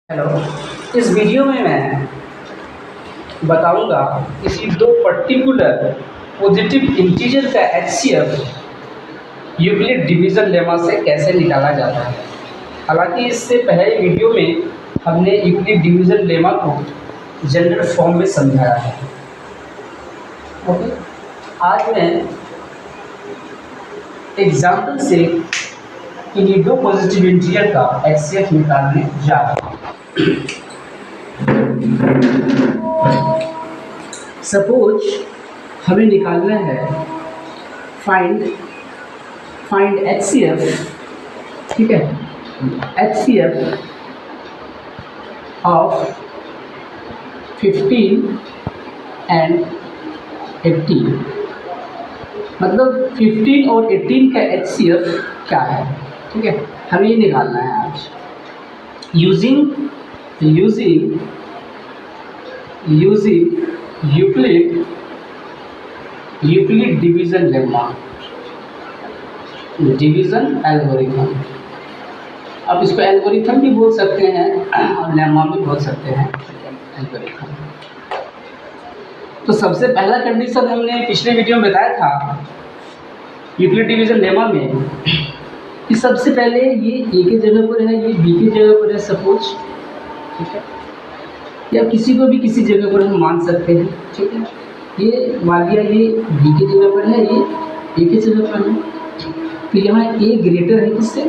Hello. इस video में मैं बताऊंगा किसी दो पर्टिकुलर पॉजिटिव इंटीजर का एचसीएफ यूक्लिड डिवीज़न लेमा से कैसे निकाला जाता है। हालांकि इससे पहले वीडियो में हमने यूक्लिड डिवीज़न लेमा को जनरल फॉर्म में समझाया है। ओके, आज मैं एग्जाम्पल से इन्हीं दो पॉजिटिव इंटीजर का एचसीएफ निकालने जा रहा हूँ। सपोज हमें निकालना है फाइंड एचसीएफ, ठीक है, एचसीएफ ऑफ 15 एंड 18, मतलब 15 और 18 का एचसीएफ क्या है, ठीक है, हमें ये निकालना है आज using Euclid division lemma, division algorithm. अब इसको एल्गोरिथम भी बोल सकते हैं और लेमा भी बोल सकते हैं, एल्गोरिथम। तो सबसे पहला कंडीशन हमने पिछले वीडियो में बताया था यूक्लिड डिवीज़न लेमा में कि सबसे पहले ये ए के जगह पर है, ये बी के जगह पर है सपोज, ठीक है, या किसी को भी किसी जगह पर हम मान सकते हैं, ठीक है। ये मान लिया ये बी के जगह पर है, ये ए के जगह पर है, तो यहाँ ए ग्रेटर है किससे,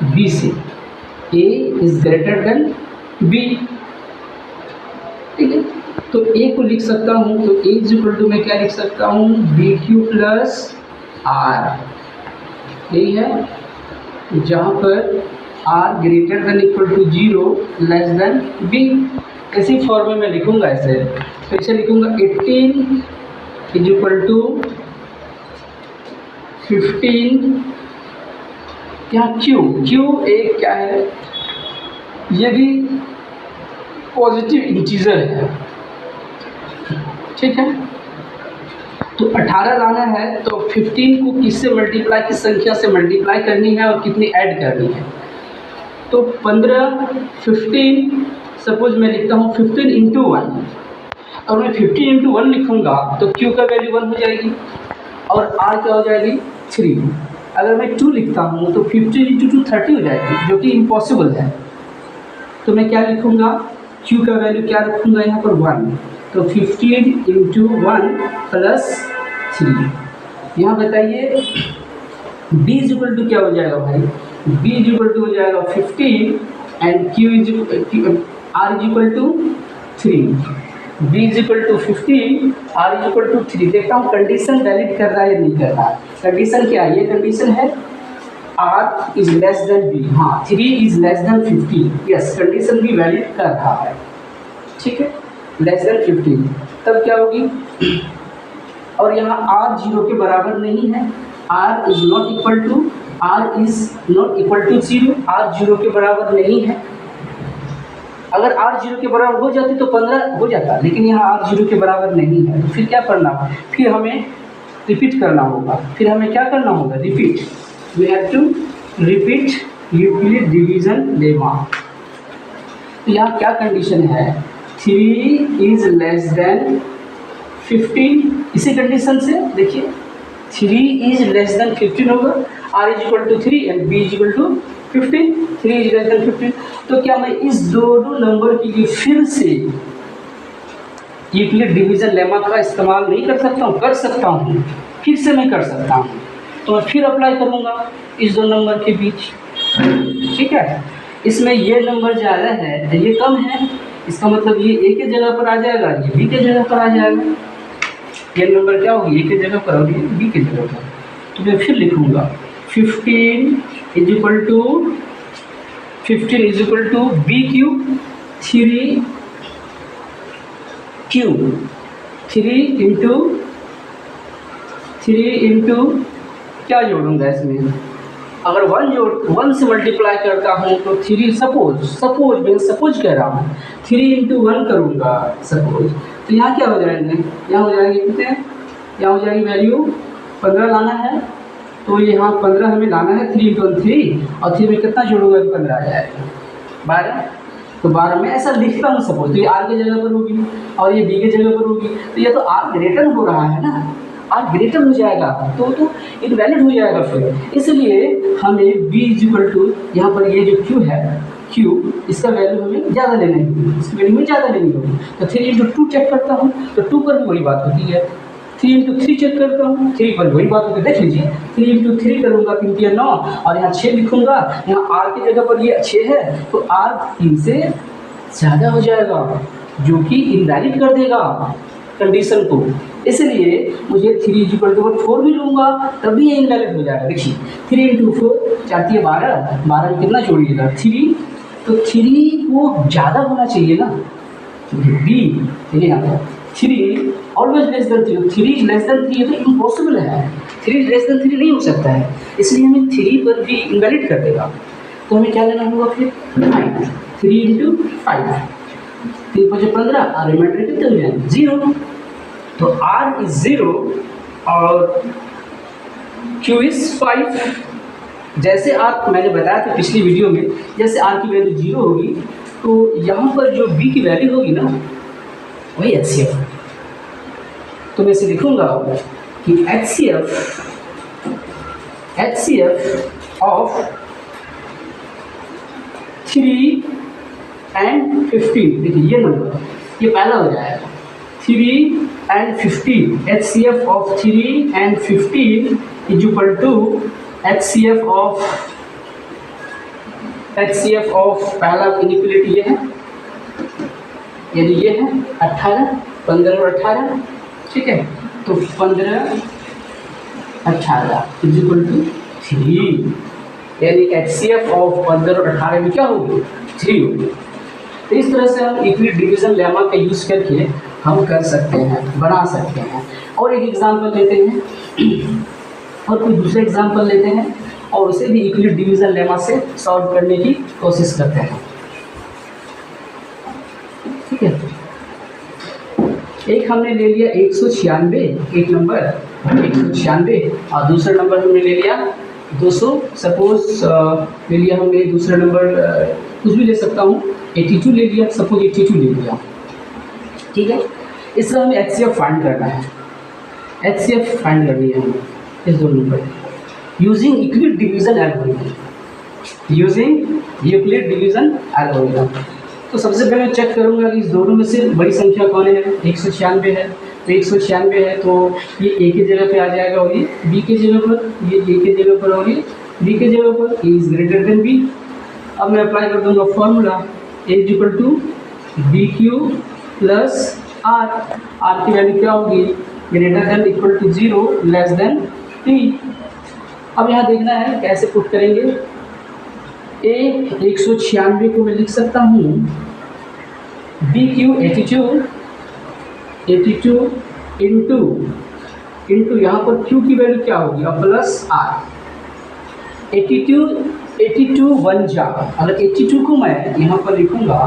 बी से, ए इज ग्रेटर देन बी, ठीक है। तो ए को लिख सकता हूँ, तो ए इज इक्वल टू मैं क्या लिख सकता हूँ, बी क्यू प्लस आर, यही है जहाँ पर r greater than equal to 0 less than b. इसी फॉर्म में मैं लिखूंगा ऐसे, तो इसे लिखूंगा 18 इज इक्वल टू 15, यहाँ क्यू एक क्या है, ये भी पॉजिटिव इंटीजर है, ठीक है। तो 18 लाना है तो 15 को किससे मल्टीप्लाई, किस संख्या से मल्टीप्लाई करनी है और कितनी ऐड करनी है, तो 15 15 सपोज मैं लिखता हूँ 15 इंटू 1, और मैं 15 इंटू 1 लिखूँगा तो Q का वैल्यू 1 हो जाएगी और R क्या हो जाएगी 3। अगर मैं 2 लिखता हूँ तो 15 इंटू 2 30 हो जाएगी, जो कि इम्पॉसिबल है। तो मैं क्या लिखूँगा, Q का वैल्यू क्या रखूँगा यहाँ पर 1, तो 15 इंटू 1 प्लस 3। यहाँ बताइए B इज इक्वल टू क्या हो जाएगा भाई, B इज इक्वल टू हो जाएगा 15 and R is equal to 3, B is equal to 15, R is equal to 3। देखता हूँ कंडीशन वैलिड कर रहा है या नहीं कर रहा है। कंडीशन क्या है, ये कंडीशन है R is less then B, हाँ 3 is less than 15, yes condition भी वैलिड कर रहा है, ठीक है, लेस देन 15। तब क्या होगी, और यहाँ R 0 के बराबर नहीं है, R is not equal to 0, R 0 के बराबर नहीं है। अगर R 0 के बराबर हो जाती तो 15 हो जाता, लेकिन यहाँ R 0 के बराबर नहीं है, तो फिर क्या करना, फिर हमें रिपीट करना होगा। फिर हमें क्या करना होगा, repeat, we have to repeat Euclid division lemma. तो यहाँ क्या कंडीशन है, 3 इज लेस देन 15, इसी कंडीशन से देखिए 3 इज लेस देन 15 होगा, R is equal to 3 and B is equal to 15, 3 is less than 15। तो क्या मैं इस दोनों नंबर के लिए फिर से यूक्लिड डिवीज़न लेमा का इस्तेमाल नहीं कर सकता हूँ, कर सकता हूँ, फिर से मैं कर सकता हूँ। तो मैं फिर अप्लाई करूँगा इस दो नंबर के बीच, ठीक है। इसमें ये नंबर ज़्यादा है, ये कम है, इसका मतलब ये ए के जगह पर आ जाएगा, ये बी के जगह पर आ जाएगा। ये नंबर क्या होगी, ए के जगह पर होगी, बी के जगह पर। तो मैं फिर लिखूँगा 15 is equal to b cube 3 into क्या जोड़ूंगा इसमें, अगर 1 से मल्टीप्लाई करता हूँ तो 3, सपोज मैं सपोज कह रहा हूँ 3 इंटू 1 करूँगा सपोज, तो यहाँ क्या हो जाएंगे, यहाँ हो जाएंगे कितने, यहाँ हो जाएगी वैल्यू 15 लाना है, तो यहाँ 15 हमें लाना है, 3 इंटू 3, और 3 में कितना जोड़ूंगा कि 15 आ जाएगा, 12। तो 12 में ऐसा लिखता हूँ सपोज, तो ये आर की जगह पर होगी और ये बी की जगह पर होगी, तो ये तो आर ग्रेटर हो रहा है ना, आर ग्रेटर हो जाएगा तो इनवैलिड हो जाएगा फिर। इसलिए हमें बी इज इक्वल टू, यहाँ पर ये जो क्यू है, क्यू इसका वैल्यू हमें ज़्यादा लेना है, इसकी वैल्यू में ज़्यादा लेनी होगी। तो 3 इंटू 2 चेक करता हूँ तो 2 पर भी वही बात होती है। 3 इंटू 3 चेक करता हूँ, 3 पर वही बात होती है। देख लीजिए 3 इंटू 3 करूँगा 3 या 9 और यहाँ 6 लिखूँगा, यहाँ आर की जगह पर ये 6 है तो आर 3 से ज़्यादा हो जाएगा, जो कि इनवैलिड कर देगा कंडीशन को। इसलिए मुझे 3 इक्वल टू 4 भी लूँगा तब भी ये इनवैलिड हो जाएगा। देखिए 3 इंटू 4 चाहती है 12, 12 में कितना जोड़िएगा 3, तो 3 को ज़्यादा होना चाहिए ना, बी देखिए यहाँ पर 3 always less than 3, 3 less than 3 ये तो इम्पॉसिबल है, 3 लेस देन 3 नहीं हो सकता है, इसलिए हमें 3 पर भी इनवैलिड कर देगा। तो हमें क्या लेना होगा फिर 5, 3 इंटू 5, 3 5 15 और रिमाइंडर कितने हो जाएंगे 0। तो R इज 0 और Q इज 5। जैसे आप मैंने बताया था पिछली वीडियो में, जैसे R की वैल्यू 0 होगी तो यहाँ पर जो B की वैल्यू होगी ना वही HCF। तो मैं इसे लिखूंगा कि HCF ऑफ 3 and 15, देखिए ये नंबर ये पहला हो जाएगा 3 and 15, HCF of 3 and 15 is equal to HCF of पहला इनइक्वलिटी ये है, यदि ये है 18, 15 और 18, ठीक है, तो 15 18 इज इक्वल टू 3, यानी HCF ऑफ 15 और 18 में क्या होगी 3 होगी। तो इस तरह से हम इक्विलिब्रियम डिवीजन लेमा का यूज़ करके हम कर सकते हैं, बना सकते हैं। और एक एग्जांपल लेते हैं और कोई दूसरा एग्जांपल लेते हैं और उसे भी इक्विलिब्रियम डिवीजन लेमा से सॉल्व करने की कोशिश करते हैं, ठीक है। एक हमने ले लिया 196, एक नंबर 196 और दूसरा नंबर हमने ले लिया 200, सपोज ले लिया हमने दूसरा नंबर कुछ भी ले सकता हूँ, 82 ले लिया, सपोज 82 ले लिया, ठीक है। इसमें हमें HCF फाइंड करना है, HCF फाइंड करनी है हमें इस दोनों पर यूजिंग यूक्लिड डिवीजन एल्गोरिथम। तो सबसे पहले मैं चेक करूंगा कि इस दोनों में से बड़ी संख्या कौन है, 196 है, तो 196 है तो ये ए की जगह पे आ जाएगा और ये बी की जगह पर, ये ए की जगह पर और ये बी की जगह पर, a is greater than b. अब मैं अप्लाई कर दूंगा formula a is equal to b q plus r, r की वैल्यू क्या होगी greater than equal to 0 less than 3। अब यहाँ देखना है कैसे पुट करेंगे। ए 196 को मैं लिख सकता हूँ बी क्यू 82 इंटू यहाँ पर क्यू की वैल्यू क्या होगी अब प्लस आर। 82 1 जा, अगर 82 को मैं यहाँ पर लिखूँगा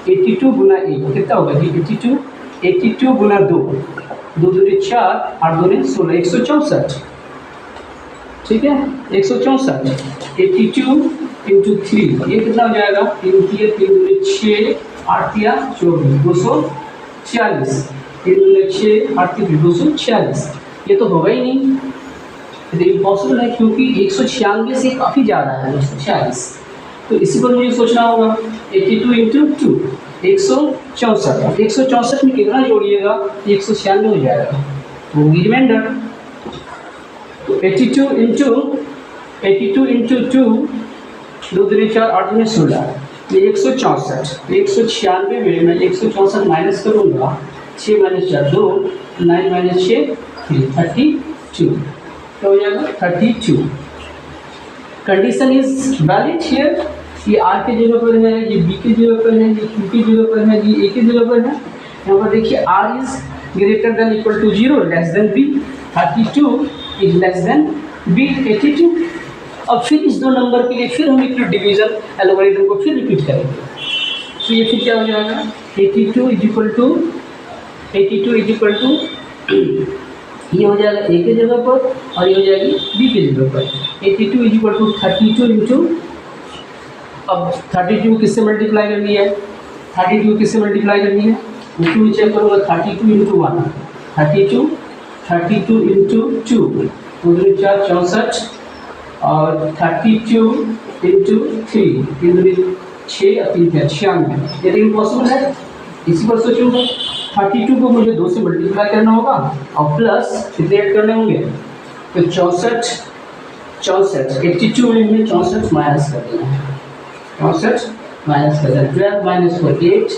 82 गुना 1 कितना होगा जी 82 गुना 2, 2 दूनी 4 8 दूनी 16, 164, ठीक है 164। 82 इंटू 3 ये कितना हो जाएगा 3 दूनी 6 8 या 24, 246, 3 दूनी 6 8 246, ये तो होगा ही नहीं, तो इम्पॉसिबल है क्योंकि 196 से काफ़ी ज़्यादा है 246। तो इसी पर मुझे सोचना होगा 82 इंटू 2 164, 164 में कितना जोड़िएगा 196 हो जाएगा, तो होगी रिमाइंडर। तो 82 इंटू 2 2 दूनी 4 8 दूनी 16, ये 164, 196 में मैं 164 माइनस करूँगा, 6 माइनस 4 2, 9 माइनस 6 3, 32, क्या हो जाएगा 32। कंडीशन इज वैलिड हियर, ये आर की जगह पर है, ये बी की जगह पर है, ये क्यू की जगह पर है, ये ए की जगह पर है। यहाँ पर देखिए r is greater than equal to 0 less than b, 32 is less than b 82। अब फिर इस दो नंबर के लिए फिर हम इक्विलिब्रियम डिवीजन एल्गोरिथम को फिर रिपीट करेंगे। तो ये फिर क्या हो जाएगा 82 इज इक्वल टू ये हो जाएगा ए के जगह पर और ये हो जाएगी बी के जगह पर। 82 इज इक्वल टू 32 इंटू, अब 32 किससे मल्टीप्लाई करनी है 32 किससे मल्टीप्लाई करनी है, टू में चेक करूँगा 32 इंटू 1, 32 इंटू 2, 2 4 64, और 32 इंटू 3, 3 6 और 3 96। ये तो पॉसिबल है, इसी पर सोचूंगा 32 को मुझे 2 से मल्टीप्लाई करना होगा और प्लस कितने ऐड करने होंगे, तो 64 82 में 64 माइनस कर देना है, 64 माइनस कर देना, 12 माइनस 4 8,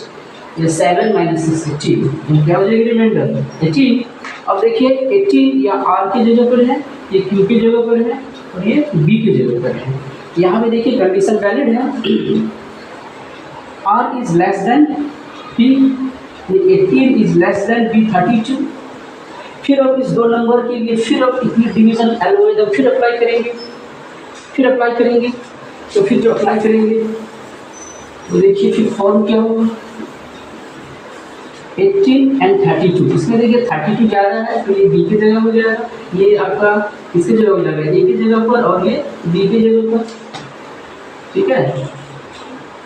ये 7 माइनस 6 18, ये क्या हो जाएगी रिमाइंडर 18। अब देखिए 18 या r की जगह पर है, ये q की जगह पर है और ये b की जगह पर है। यहाँ पे देखिए कंडीशन वैलिड है, r is less then p, 18 is less then b 32। फिर अब इस दो नंबर के लिए फिर अब इक्वल डिवीजन एल्गोरिथम फिर अप्लाई करेंगे, तो फिर जो अप्लाई करेंगे तो देखिए फिर फॉर्म क्या होगा, 18 एंड 32, इसमें देखिए 32 ज़्यादा है तो ये b की जगह हो जाएगा, ये आपका किसकी जगह हो जाएगा, a की जगह पर और ये b की जगह पर, ठीक है।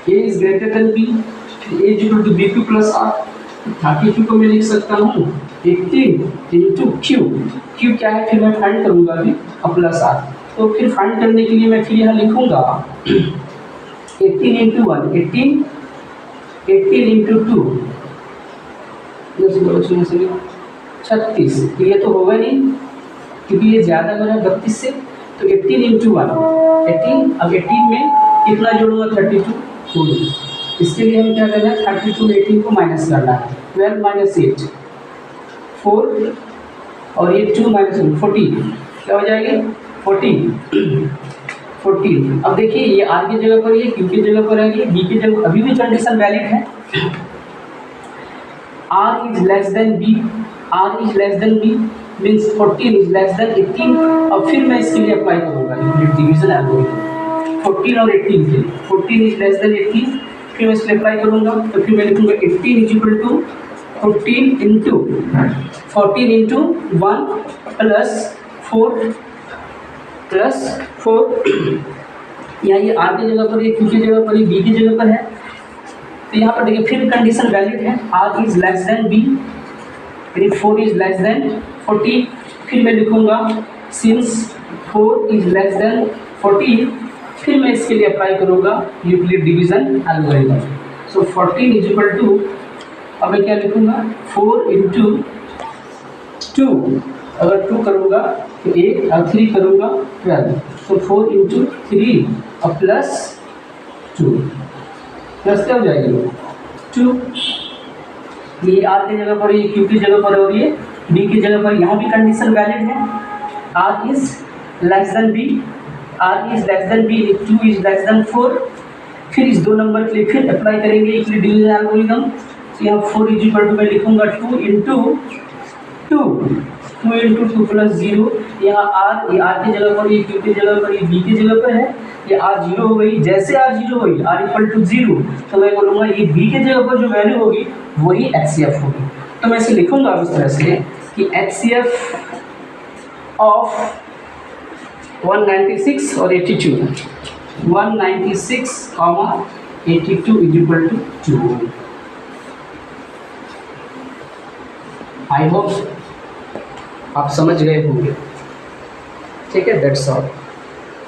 a is greater than b, a is equal to b2 plus r, 32 को मैं लिख सकता हूँ 18 इंटू q क्या है, फिर मैं फाइंड करूँगा अभी और प्लस r, तो फिर फाइंड करने के लिए मैं फिर यहाँ लिखूँगा 18 इंटू 1 18 इंटू 2 36, तो ये तो होगा नहीं क्योंकि ये ज़्यादा हो रहा है 32 से, तो 18 इंटू 1 18, अब 18 में कितना जोड़ूंगा 32 2, इसके लिए हमें क्या करना है 32 में 18 को माइनस करना है, 12 माइनस 8 4 और ये 2 माइनस 1 14, क्या हो जाएगी 14। अब देखिए ये r की जगह पर, ये q की जगह पर है, ये b की जगह, अभी भी कंडीशन वैलिड है, r is less then b, means 14 is less then 18। अब फिर मैं इसके लिए अप्लाई करूँगा डिवीजन एल्गोरिथम 14 और 18 के लिए, 14 इज लेस देन 18, फिर मैं इसके लिए अप्लाई करूँगा, तो फिर मैं लिखूँगा 18 is equal to 14 into 1 plus 4 यहाँ ये r की जगह पर, ये q की जगह पर, ये b की जगह पर है, तो यहाँ पर देखिए फिर कंडीशन वैलिड है, r is less then b, 4 is less then 40, फिर मैं लिखूँगा सिंस 4 इज लेस देन 40, फिर मैं इसके लिए अप्लाई करूँगा Euclid division algorithm, so 14 is equal to, अब मैं क्या लिखूँगा 4 इंटू 2, अगर 2 करूँगा तो 8 और 3 करूँगा 12, तो 4 इंटू 3 और प्लस 2, प्लस क्या हो जाएगी 2, ये r की जगह पर, ये q की जगह पर और ये b की जगह पर, यहाँ भी कंडीशन वैलिड है, r is less then b, 2 is less then 4, फिर इस दो नंबर के लिए फिर अप्लाई करेंगे इक्वल डिवीजन एल्गोरिथम, तो यहाँ 4 इज इक्वल टू मैं लिखूँगा 2 इंटू 2 प्लस 0, यहाँ r, ये r की जगह पर, ये q की जगह पर, ये b की जगह पर है, ये r 0 हो गई, जैसे r 0 हुई r इक्वल टू 0, तो मैं बोलूँगा ये b की जगह पर जो वैल्यू होगी वही HCF होगी, तो मैं इसे लिखूँगा इस तरह से कि HCF ऑफ 196 और 82, 196, 82 is equal to 2। I hope आप समझ गए होंगे, ठीक है, दैट्स ऑल।